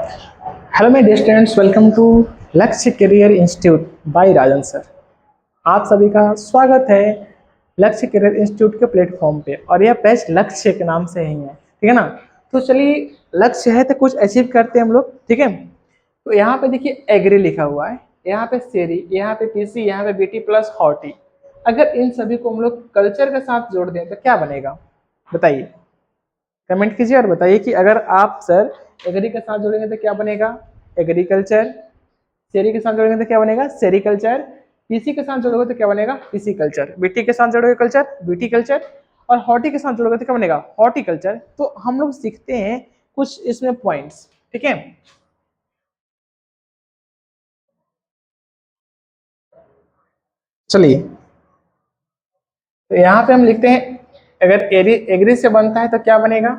Hello my dear students, welcome to Lakshya career institute by Rajan sir. आप सभी का स्वागत है लक्ष्य करियर इंस्टीट्यूट के प्लेटफॉर्म पे। और यह बैच लक्ष्य के नाम से ही है, ठीक है ना। तो चलिए, लक्ष्य है तो कुछ अचीव करते हैं हम लोग, ठीक है। तो यहाँ पे देखिए एग्री लिखा हुआ है, यहाँ पे सेरी, यहाँ पे पीसी, यहाँ पे बीटी प्लस हॉटी। अगर इन सभी को हम लोग कल्चर के साथ जोड़ दें तो क्या बनेगा, बताइए। कमेंट कीजिए और बताइए कि अगर आप सर एग्री के साथ जोड़ेंगे तो क्या बनेगा, एग्रीकल्चर। सेरी के साथ जोड़ेंगे तो क्या बनेगा, सेरीकल्चर। पीसी के साथ जोड़ोगे तो क्या बनेगा, पीसी कल्चर। बीटी के साथ जोड़ोगे कल्चर, बीटी कल्चर। और हॉर्टी के साथ जोड़ोगे तो क्या बनेगा, हॉर्टिकल्चर। तो हम लोग सीखते हैं कुछ इसमें पॉइंट्स, ठीक है। चलिए, तो यहाँ पे हम लिखते हैं अगर एरी एग्री से बनता है तो क्या बनेगा,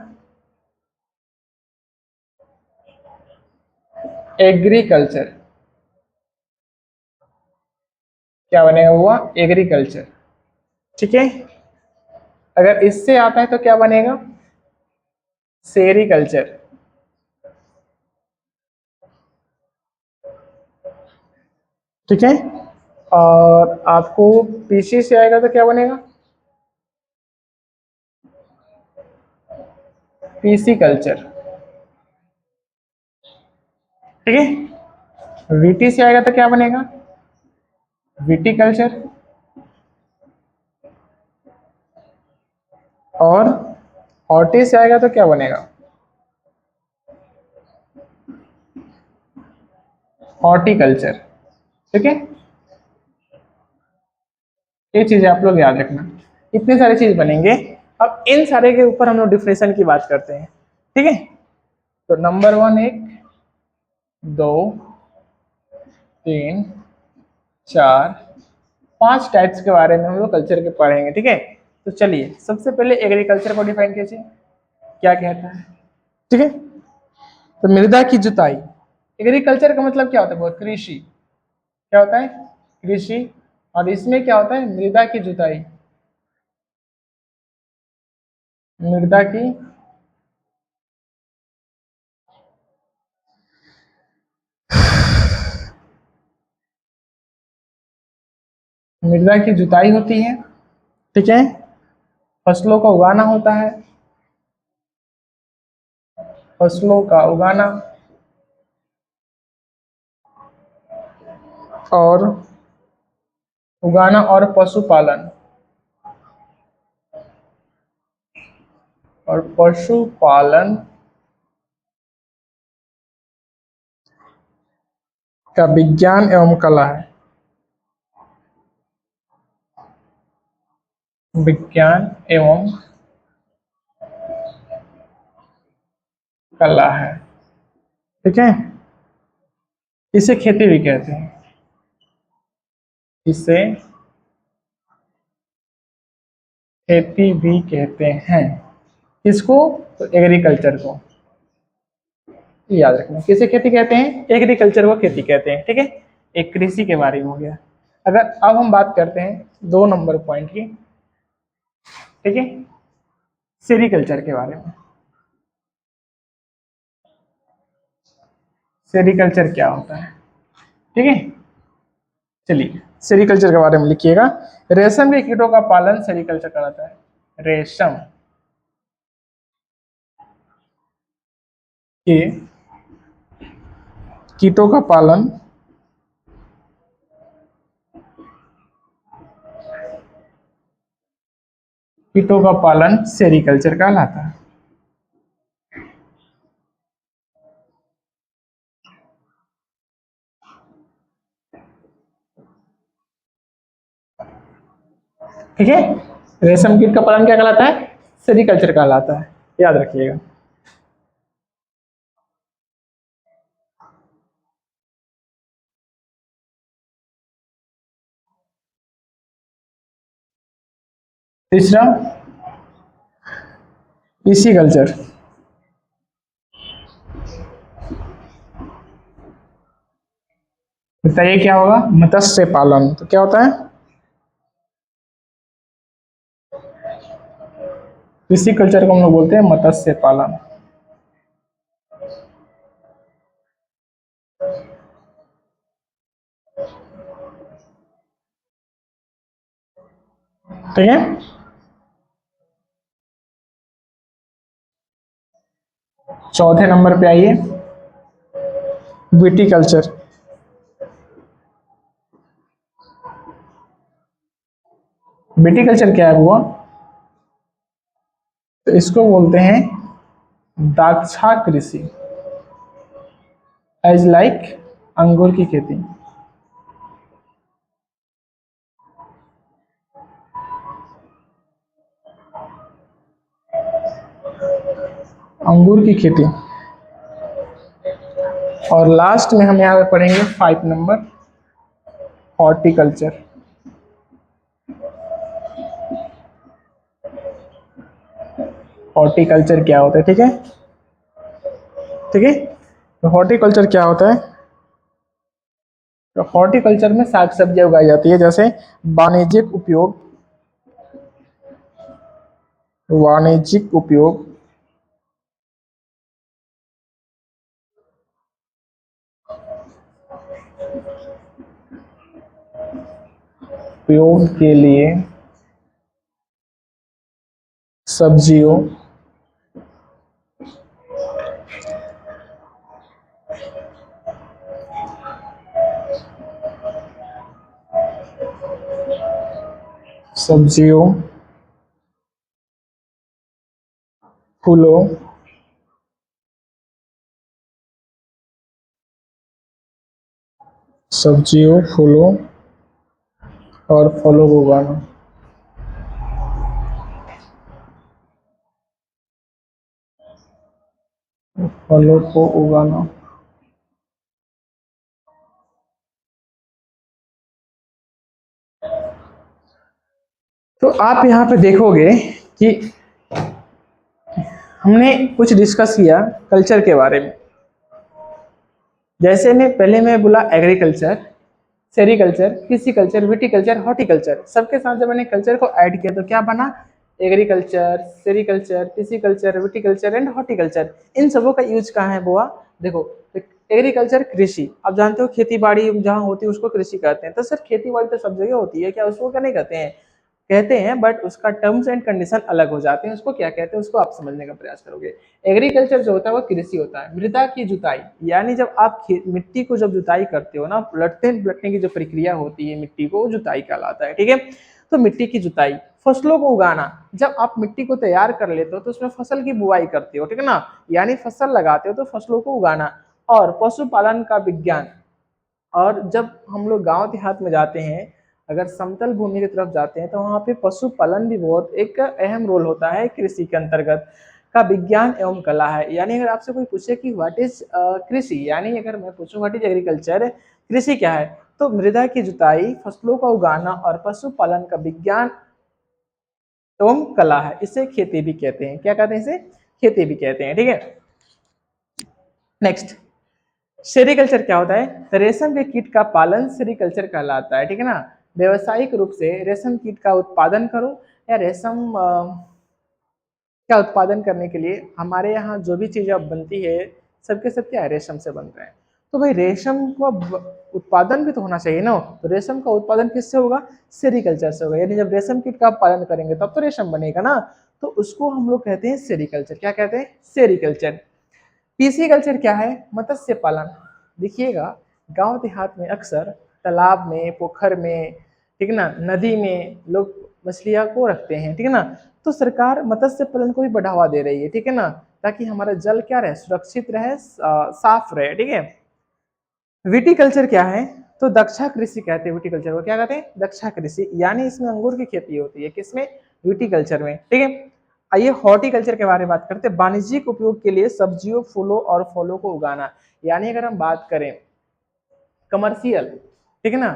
एग्रीकल्चर। क्या बनेगा, हुआ एग्रीकल्चर, ठीक है। अगर इससे आता है तो क्या बनेगा, सेरीकल्चर, ठीक है। और आपको पीसी से आएगा तो क्या बनेगा, पीसी कल्चर, ठीक है। वीटी से आएगा तो क्या बनेगा, वीटी कल्चर। और हॉर्टी से आएगा तो क्या बनेगा, हॉर्टिकल्चर, ठीक है। ये चीजें आप लोग याद रखना, इतने सारे चीज बनेंगे। अब इन सारे के ऊपर हम लोग डिफरेंशिएशन की बात करते हैं, ठीक है। तो नंबर वन, एक, दो, तीन, चार, पांच टाइप्स के बारे में हम लोग कल्चर के पढ़ेंगे, ठीक है। तो चलिए, सबसे पहले एग्रीकल्चर को डिफाइन कीजिए, क्या कहता है, ठीक है। तो मृदा की जुताई, एग्रीकल्चर का मतलब क्या होता है, वो कृषि। क्या होता है, कृषि। और इसमें क्या होता है, मृदा की जुताई, मृदा की मृदा की जुताई होती है, ठीक है। फसलों का उगाना होता है, फसलों का उगाना। और उगाना और पशुपालन, और पशुपालन का विज्ञान एवं कला है, विज्ञान एवं कला है, ठीक है। इसे खेती भी कहते हैं, इसे खेती भी कहते हैं। किसको, तो एग्रीकल्चर को। याद रखना, किसे खेती कहते हैं, एग्रीकल्चर को खेती कहते हैं, ठीक है। एक कृषि के बारे में हो गया। अगर अब हम बात करते हैं 2 नंबर पॉइंट की, ठीक है, सेरीकल्चर के बारे में। सेरीकल्चर क्या होता है, ठीक है। चलिए, सेरीकल्चर के बारे में लिखिएगा। रेशम के कीटों का पालन सेरीकल्चर कराता है। रेशम के कीटों का पालन कीटों का पालन सेरीकल्चर कहलाता है, ठीक है। रेशम कीट का पालन क्या कहलाता है, सेरीकल्चर कहलाता है, याद रखिएगा। तीसरा, पीसीकल्चर। बताइए क्या होगा, मत्स्य पालन। तो क्या होता है, पीसीकल्चर को हम लोग बोलते हैं मत्स्य पालन, ठीक है। चौथे नंबर पे आइए, विटिकल्चर। विटिकल्चर क्या है हुआ? तो इसको बोलते हैं द्राक्षा कृषि, एज लाइक अंगूर की खेती। अंगूर की खेती। और लास्ट में हम यहाँ पे पढ़ेंगे 5 नंबर, हॉर्टिकल्चर। हॉर्टिकल्चर क्या होता है? ठीक है, ठीक है। तो हॉर्टिकल्चर क्या होता है? तो हॉर्टिकल्चर में साग सब्जियां उगाई जाती है, जैसे वाणिज्यिक उपयोग, वाणिज्यिक उपयोग, उपयोग के लिए सब्जियों, सब्जियों, फूलों, सब्जियों, फूलों और फलों को उगाना। फलों को उगाना। तो आप यहाँ पे देखोगे कि हमने कुछ डिस्कस किया कल्चर के बारे में। जैसे मैं बोला एग्रीकल्चर, सेरिकल्चर, कृषिकल्चर, विटिकल्चर, हॉर्टिकल्चर, सबके साथ जब मैंने कल्चर को ऐड किया तो क्या बना? एग्रीकल्चर, सेरिकल्चर, कृषिकल्चर, विटिकल्चर एंड हॉर्टिकल्चर। इन सबों का यूज कहाँ है बुआ? देखो, एग्रीकल्चर कृषि, आप जानते हो खेती बाड़ी जहाँ होती है उसको कृषि कहते हैं। तो सर खेती बाड़ी तो सब जगह होती है क्या? उसको क्या नहीं कहते हैं? कहते हैं, बट उसका टर्म्स एंड कंडीशन अलग हो जाते हैं। उसको क्या कहते हैं उसको आप समझने का प्रयास करोगे। एग्रीकल्चर जो होता है वो कृषि होता है। मृदा की जुताई, यानी जब आप मिट्टी को जब जुताई करते हो ना, पलटने की जो प्रक्रिया होती है मिट्टी को, जुताई कहलाता है। ठीक है, तो मिट्टी की जुताई। फसलों को उगाना, जब आप मिट्टी को तैयार कर लेते हो तो उसमें फसल की बुआई करते हो, ठीक है ना, यानी फसल लगाते हो तो फसलों को उगाना। और पशुपालन का विज्ञान। और जब हम लोग गांव देहात में जाते हैं, अगर समतल भूमि की तरफ जाते हैं तो वहाँ पे पशुपालन भी बहुत एक अहम रोल होता है कृषि के अंतर्गत। का विज्ञान एवं कला है। यानी अगर आपसे कोई पूछे कि व्हाट इज कृषि, यानी अगर मैं पूछूं व्हाट इज एग्रीकल्चर, कृषि क्या है, तो मृदा की जुताई, फसलों का उगाना और पशुपालन का विज्ञान एवं कला है। इसे खेती भी कहते हैं। क्या कहते हैं इसे? खेती भी कहते हैं। ठीक है, नेक्स्ट, सेरिकल्चर क्या होता है? रेशम के कीट का पालन सेरिकल्चर कहलाता है। ठीक है ना, व्यवसायिक रूप से रेशम कीट का उत्पादन करो, या रेशम का उत्पादन करने के लिए हमारे यहाँ जो भी चीज़ अब बनती है सबके सब क्या है? रेशम से बनता है। तो भाई रेशम का उत्पादन भी तो होना चाहिए ना। तो रेशम का उत्पादन किससे होगा? सेरिकल्चर से होगा। यानी जब रेशम कीट का पालन करेंगे तब तो रेशम बनेगा ना। तो उसको हम लोग कहते हैं सेरिकल्चर। क्या कहते हैं? सेरिकल्चर। पीसी कल्चर क्या है? मत्स्य पालन। देखिएगा, गांव देहात में अक्सर तालाब में, पोखर में, ठीक है ना, नदी में लोग मछलियां को रखते हैं। ठीक है ना, तो सरकार मत्स्य पालन को भी बढ़ावा दे रही है। ठीक है ना, ताकि हमारा जल क्या रहे? सुरक्षित रहे, साफ रहे। ठीक है। विटिकल्चर क्या है? तो दक्षा कृषि कहते हैं विटिकल्चर को। क्या कहते हैं? दक्षा कृषि, यानी इसमें अंगूर की खेती होती है। किसमें? विटिकल्चर में। ठीक है, आइए हॉर्टिकल्चर के बारे में बात करते हैं। वाणिज्यिक उपयोग के लिए सब्जियों, फूलों और फलों को उगाना। यानी अगर हम बात करें कमर्शियल, ठीक है ना,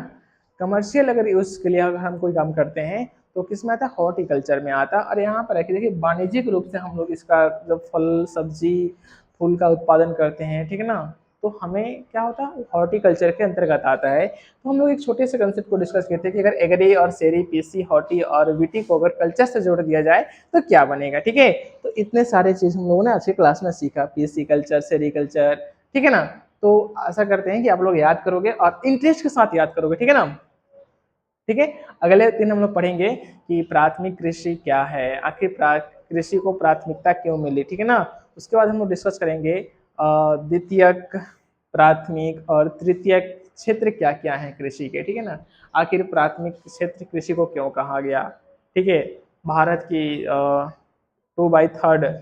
कमर्शियल अगर यूज के लिए अगर हम कोई काम करते हैं तो किस में आता है? हॉर्टिकल्चर में आता है। और यहाँ पर देखिए वाणिज्यिक रूप से हम लोग इसका जब फल, सब्जी, फूल का उत्पादन करते हैं, ठीक है ना, तो हमें क्या होता है? हॉर्टिकल्चर के अंतर्गत आता है। तो हम लोग एक छोटे से कंसेप्ट को डिस्कस करते हैं कि अगर एग्री और सेरी, पीसी, हॉर्टी और विटी को अगर कल्चर से जोड़ दिया जाए तो क्या बनेगा। ठीक है, तो इतने सारे चीज हम लोगों ने आज की क्लास में सीखा। पीसी कल्चर, सेरी कल्चर, ठीक है ना। तो आशा करते हैं कि आप लोग याद करोगे और इंटरेस्ट के साथ याद करोगे। ठीक है ना। ठीक है। अगले दिन हम लोग पढ़ेंगे कि प्राथमिक कृषि क्या है, आखिर कृषि को प्राथमिकता क्यों मिली, ठीक है ना। उसके बाद हम लोग डिस्कस करेंगे द्वितीयक, प्राथमिक और तृतीयक क्षेत्र क्या क्या है कृषि के, ठीक है ना। आखिर प्राथमिक क्षेत्र कृषि को क्यों कहा गया, ठीक है। भारत की 2/3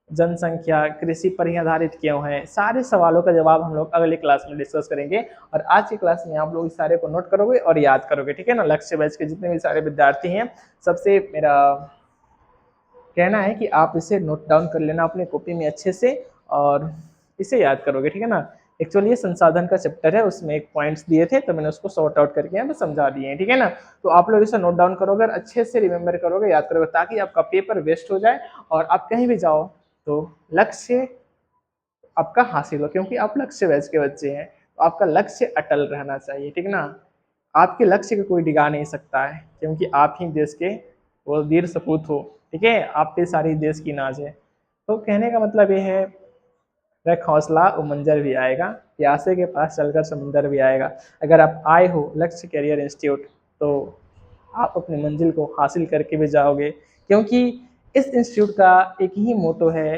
जनसंख्या कृषि पर ही आधारित क्यों है, सारे सवालों का जवाब हम लोग अगले क्लास में डिस्कस करेंगे। और आज की क्लास में आप लोग इस सारे को नोट करोगे और याद करोगे, ठीक है ना। लक्ष्य बैच के जितने भी सारे विद्यार्थी हैं, सबसे मेरा कहना है कि आप इसे नोट डाउन कर लेना अपने कॉपी में अच्छे से और इसे याद करोगे, ठीक है ना। एक्चुअली ये संसाधन का चैप्टर है, उसमें एक पॉइंट्स दिए थे तो मैंने उसको सॉर्ट आउट करके यहाँ पे समझा दिए हैं, ठीक है ना। तो आप लोग इसे नोट डाउन करोगे, अच्छे से रिमेंबर करोगे, याद करोगे, ताकि आपका पेपर वेस्ट हो जाए और आप कहीं भी जाओ तो लक्ष्य आपका हासिल हो, क्योंकि आप लक्ष्य बैच के बच्चे हैं, तो आपका लक्ष्य अटल रहना चाहिए, ठीक ना। आपके लक्ष्य को कोई डिगा नहीं सकता है, क्योंकि आप ही देश के वो वीर सपूत हो, ठीक है। आप पे सारी देश की नाज है। तो कहने का मतलब ये है, रख हौसला वो मंजर भी आएगा, प्यासे के पास चलकर समुंदर भी आएगा। अगर आप आए हो लक्ष्य करियर इंस्टीट्यूट तो आप अपनी मंजिल को हासिल करके भी जाओगे, क्योंकि इस इंस्टीट्यूट का एक ही मोटो है,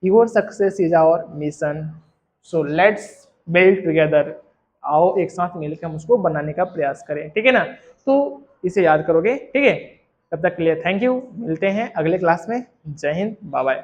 your success is our mission, so let's build together. आओ एक साथ मिलकर हम उसको बनाने का प्रयास करें, ठीक है ना। तो इसे याद करोगे, ठीक है। तब तक के लिए थैंक यू, मिलते हैं अगले क्लास में। जय हिंद, बाय बाय।